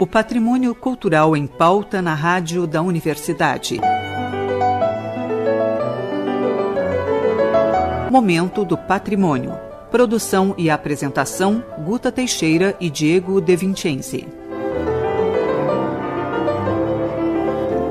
O patrimônio cultural em pauta na rádio da Universidade. Momento do Patrimônio. Produção e apresentação, Guta Teixeira e Diego De Vincenzi.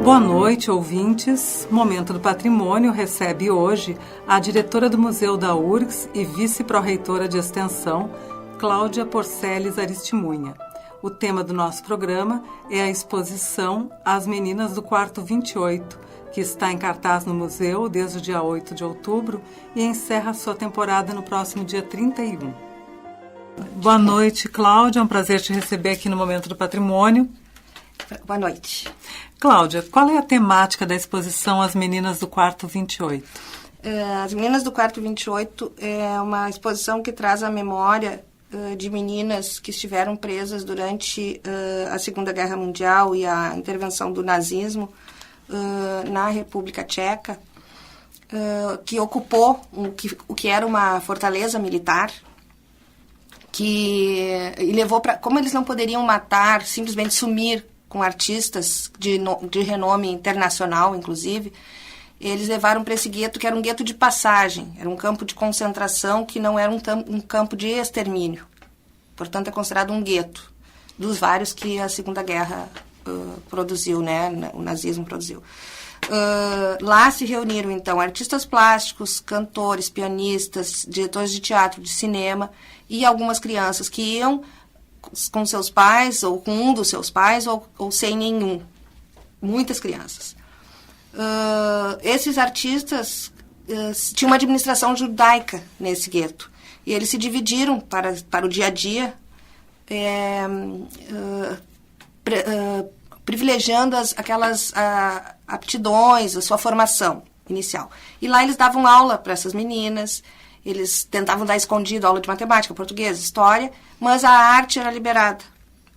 Boa noite, ouvintes. Momento do Patrimônio recebe hoje a diretora do Museu da URGS e vice-pró-reitora de Extensão, Cláudia Porceles Aristimunha. O tema do nosso programa é a exposição As Meninas do Quarto 28, que está em cartaz no museu desde o dia 8 de outubro e encerra sua temporada no próximo dia 31. Boa noite, Cláudia. É um prazer te receber aqui no Momento do Patrimônio. Boa noite. Cláudia, qual é a temática da exposição As Meninas do Quarto 28? As Meninas do Quarto 28 é uma exposição que traz a memória de meninas que estiveram presas durante a Segunda Guerra Mundial e a intervenção do nazismo na República Tcheca, que ocupou o que era uma fortaleza militar, e levou para... Como eles não poderiam matar, simplesmente sumir com artistas de renome internacional, inclusive, eles levaram para esse gueto, que era um gueto de passagem, era um campo de concentração que não era um campo de extermínio. Portanto, é considerado um gueto, dos vários que a Segunda Guerra produziu, né? O nazismo produziu. Lá se reuniram, então, artistas plásticos, cantores, pianistas, diretores de teatro, de cinema, e algumas crianças que iam com seus pais, ou com um dos seus pais, ou sem nenhum. Muitas crianças. Esses artistas tinham uma administração judaica nesse gueto. E eles se dividiram para o dia a dia, privilegiando aquelas aptidões, a sua formação inicial. E lá eles davam aula para essas meninas. Eles tentavam dar escondido aula de matemática, português, história, mas a arte era liberada.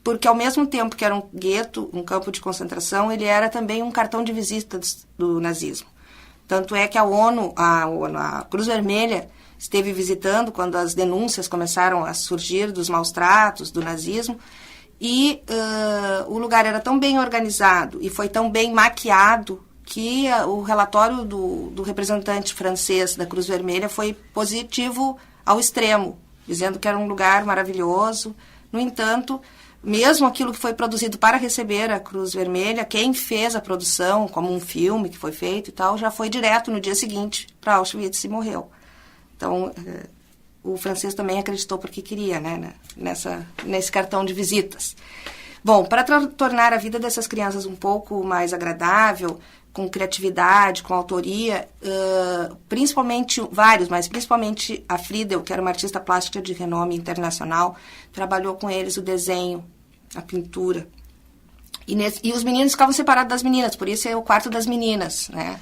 Porque ao mesmo tempo que era um gueto, um campo de concentração, ele era também um cartão de visita do nazismo. Tanto é que a Cruz Vermelha, esteve visitando quando as denúncias começaram a surgir dos maus tratos, do nazismo, e o lugar era tão bem organizado e foi tão bem maquiado que o relatório do representante francês da Cruz Vermelha foi positivo ao extremo, dizendo que era um lugar maravilhoso. No entanto, mesmo aquilo que foi produzido para receber a Cruz Vermelha, quem fez a produção, como um filme que foi feito e tal, já foi direto no dia seguinte para Auschwitz e morreu. Então, o francês também acreditou porque queria, né, nesse cartão de visitas. Bom, para tornar a vida dessas crianças um pouco mais agradável, com criatividade, com autoria, principalmente vários, mas principalmente a Friedel, que era uma artista plástica de renome internacional, trabalhou com eles o desenho, a pintura. E os meninos ficavam separados das meninas, por isso é o quarto das meninas, né?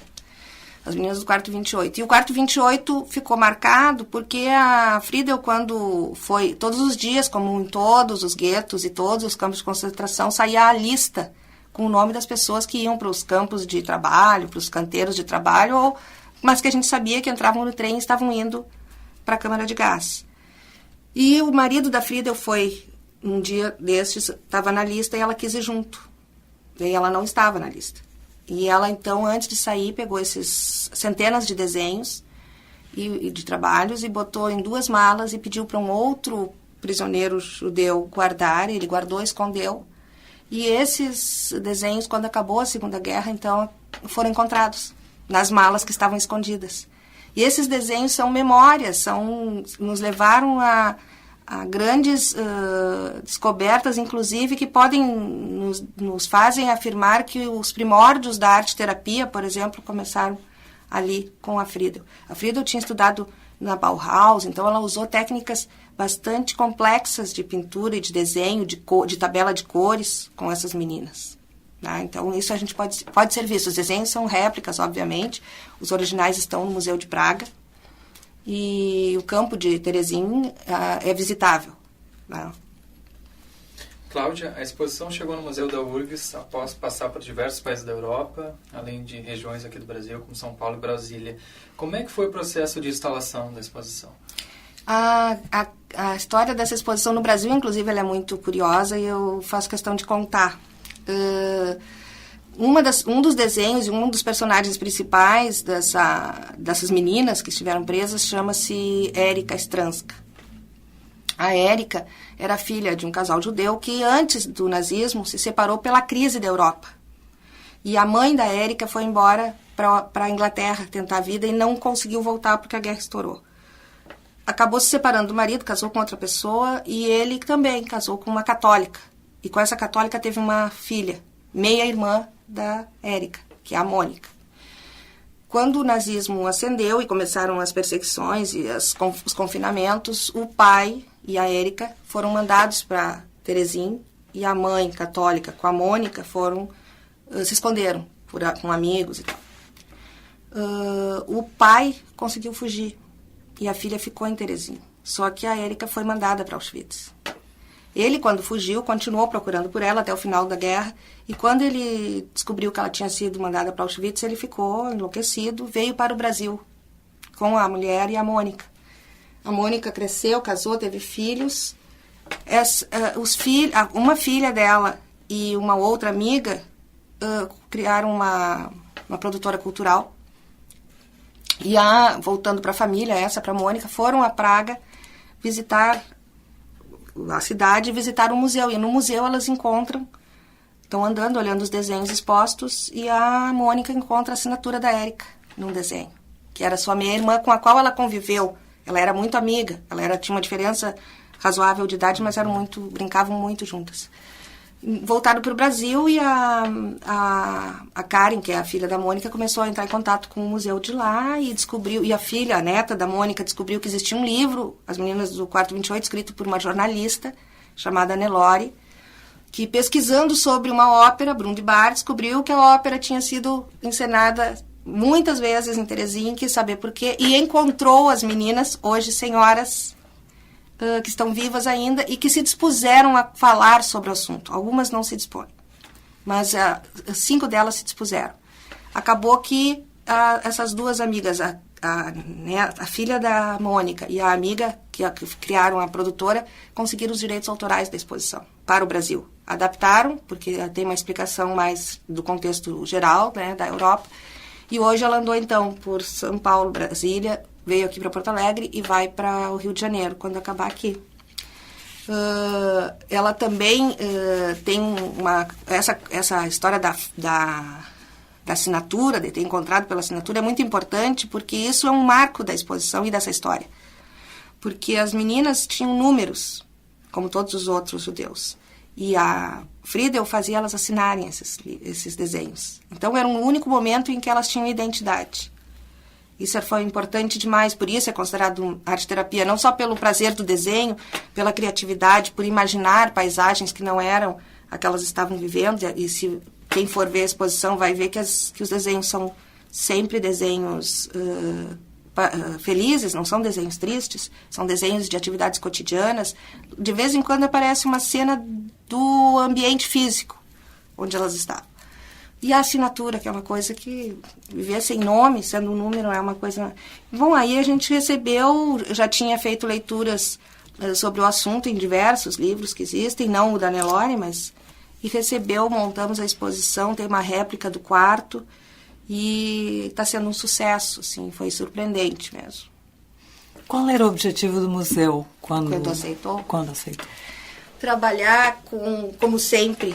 As meninas do quarto 28. E o quarto 28 ficou marcado porque a Friedel, quando foi todos os dias, como em todos os guetos e todos os campos de concentração, saía a lista com o nome das pessoas que iam para os campos de trabalho, para os canteiros de trabalho, mas que a gente sabia que entravam no trem e estavam indo para a câmara de gás. E o marido da Friedel foi, um dia destes, estava na lista e ela quis ir junto. E ela não estava na lista. E ela, então, antes de sair, pegou esses centenas de desenhos e de trabalhos e botou em 2 malas e pediu para um outro prisioneiro judeu guardar. Ele guardou, escondeu. E esses desenhos, quando acabou a Segunda Guerra, então, foram encontrados nas malas que estavam escondidas. E esses desenhos são memórias, nos levaram a grandes descobertas, inclusive, que podem nos fazem afirmar que os primórdios da arte-terapia, por exemplo, começaram ali com a Friedel. A Friedel tinha estudado na Bauhaus, então ela usou técnicas bastante complexas de pintura e de desenho, de tabela de cores com essas meninas. Tá? Então, isso a gente pode ser visto. Os desenhos são réplicas, obviamente. Os originais estão no Museu de Praga. E o campo de Terezin é visitável. Né? Cláudia, a exposição chegou no Museu da URGS após passar por diversos países da Europa, além de regiões aqui do Brasil, como São Paulo e Brasília. Como é que foi o processo de instalação da exposição? A história dessa exposição no Brasil, inclusive, ela é muito curiosa e eu faço questão de contar. Um dos desenhos e um dos personagens principais dessas meninas que estiveram presas chama-se Érica Stranska. A Érica era filha de um casal judeu que, antes do nazismo, se separou pela crise da Europa. E a mãe da Érica foi embora para a Inglaterra tentar a vida e não conseguiu voltar porque a guerra estourou. Acabou se separando do marido, casou com outra pessoa, e ele também casou com uma católica. E com essa católica teve uma filha, meia-irmã da Érica, que é a Mônica. Quando o nazismo ascendeu e começaram as perseguições e os confinamentos, o pai e a Érica foram mandados para Terezin, e a mãe católica com a Mônica se esconderam com amigos e tal. O pai conseguiu fugir e a filha ficou em Terezin. Só que a Érica foi mandada para Auschwitz. Ele, quando fugiu, continuou procurando por ela até o final da guerra, e quando ele descobriu que ela tinha sido mandada para Auschwitz, ele ficou enlouquecido, veio para o Brasil com a mulher e a Mônica. A Mônica cresceu, casou, teve filhos. Uma filha dela e uma outra amiga criaram uma produtora cultural. E voltando para a família, para a Mônica, foram a Praga visitar a cidade e visitar o museu. E no museu elas estão andando, olhando os desenhos expostos, e a Mônica encontra a assinatura da Érica num desenho, que era sua meia-irmã com a qual ela conviveu. Ela era muito amiga, tinha uma diferença razoável de idade, mas brincavam muito juntas. Voltaram para o Brasil e a Karen, que é a filha da Mônica, começou a entrar em contato com o museu de lá e descobriu, e a neta da Mônica, descobriu que existia um livro, As Meninas do Quarto 28, escrito por uma jornalista chamada Nelore, que, pesquisando sobre uma ópera, Brund Bar, descobriu que a ópera tinha sido encenada muitas vezes em Terezin, quis saber por quê, e encontrou as meninas, hoje senhoras, que estão vivas ainda e que se dispuseram a falar sobre o assunto. Algumas não se dispõem, mas 5 delas se dispuseram. Acabou que essas duas amigas, a filha da Mônica e a amiga que criaram a produtora, conseguiram os direitos autorais da exposição para o Brasil. Adaptaram, porque tem uma explicação mais do contexto geral, né, da Europa. E hoje ela andou, então, por São Paulo, Brasília, veio aqui para Porto Alegre e vai para o Rio de Janeiro, quando acabar aqui. Ela também tem essa história da assinatura, de ter encontrado pela assinatura, é muito importante, porque isso é um marco da exposição e dessa história. Porque as meninas tinham números, como todos os outros judeus. E a Friedel fazia elas assinarem esses desenhos. Então, era um único momento em que elas tinham identidade. Isso foi importante demais, por isso é considerado arte-terapia, não só pelo prazer do desenho, pela criatividade, por imaginar paisagens que não eram a que elas estavam vivendo. E se quem for ver a exposição vai ver que os desenhos são sempre desenhos felizes, não são desenhos tristes, são desenhos de atividades cotidianas. De vez em quando aparece uma cena do ambiente físico onde elas estavam. E a assinatura, que é uma coisa que viver sem nome, sendo um número, é uma coisa... Bom, aí a gente já tinha feito leituras sobre o assunto em diversos livros que existem, não o da Nelore, mas... E montamos a exposição, tem uma réplica do quarto, e está sendo um sucesso, assim, foi surpreendente mesmo. Qual era o objetivo do museu quando aceitou? Quando aceitou. Trabalhar como sempre...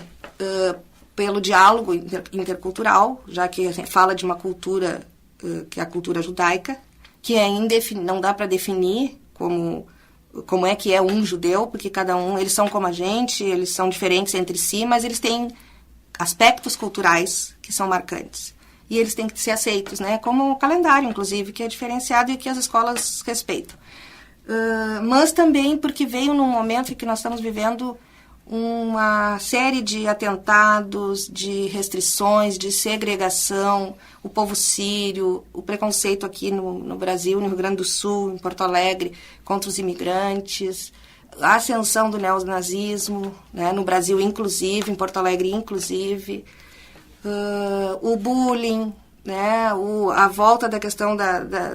pelo diálogo intercultural, já que a gente fala de uma cultura que é a cultura judaica, que não dá para definir como é que é um judeu, porque cada um, eles são como a gente, eles são diferentes entre si, mas eles têm aspectos culturais que são marcantes. E eles têm que ser aceitos, né? Como o calendário, inclusive, que é diferenciado e que as escolas respeitam. Mas também porque veio num momento em que nós estamos vivendo uma série de atentados, de restrições, de segregação, o povo sírio, o preconceito aqui no Brasil, no Rio Grande do Sul, em Porto Alegre, contra os imigrantes, a ascensão do neonazismo, né, no Brasil inclusive, em Porto Alegre inclusive, o bullying, né, a volta da questão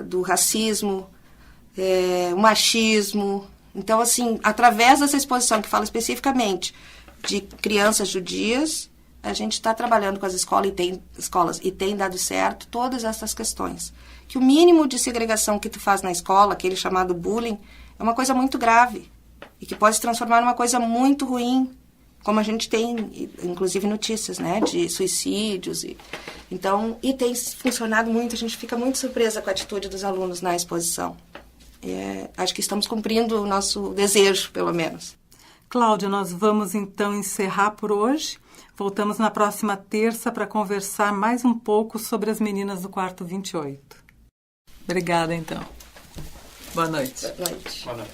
do racismo, o machismo. Então, assim, através dessa exposição que fala especificamente de crianças judias, a gente está trabalhando com as escolas e tem dado certo todas essas questões. Que o mínimo de segregação que tu faz na escola, aquele chamado bullying, é uma coisa muito grave e que pode se transformar numa coisa muito ruim, como a gente tem, inclusive, notícias, né, de suicídios. Então, tem funcionado muito, a gente fica muito surpresa com a atitude dos alunos na exposição. Acho que estamos cumprindo o nosso desejo, pelo menos. Cláudia, nós vamos então encerrar por hoje. Voltamos na próxima terça para conversar mais um pouco sobre as meninas do quarto 28. Obrigada, então. Boa noite. Boa noite. Boa noite.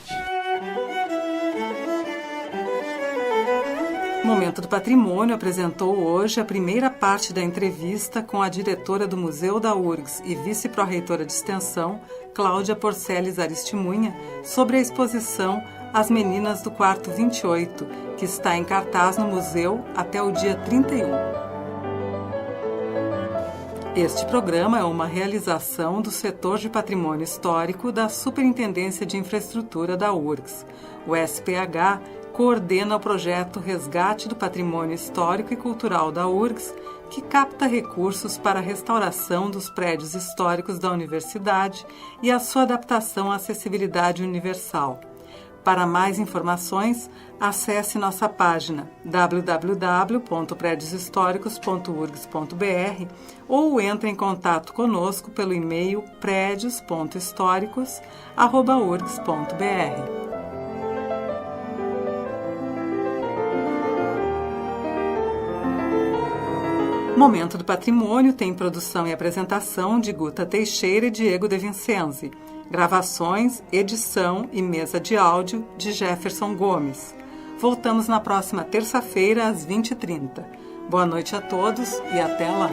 O Momento do Patrimônio apresentou hoje a primeira parte da entrevista com a diretora do Museu da URGS e vice-pró-reitora de extensão, Cláudia Porceles Aristimunha, sobre a exposição As Meninas do Quarto 28, que está em cartaz no museu até o dia 31. Este programa é uma realização do Setor de Patrimônio Histórico da Superintendência de Infraestrutura da URGS. O SPH coordena o projeto Resgate do Patrimônio Histórico e Cultural da URGS, que capta recursos para a restauração dos prédios históricos da universidade e a sua adaptação à acessibilidade universal. Para mais informações, acesse nossa página www.predioshistoricos.urgs.br ou entre em contato conosco pelo e-mail predios.históricos@urgs.br. Momento do Patrimônio tem produção e apresentação de Guta Teixeira e Diego De Vincenzi. Gravações, edição e mesa de áudio de Jefferson Gomes. Voltamos na próxima terça-feira, às 20h30. Boa noite a todos e até lá!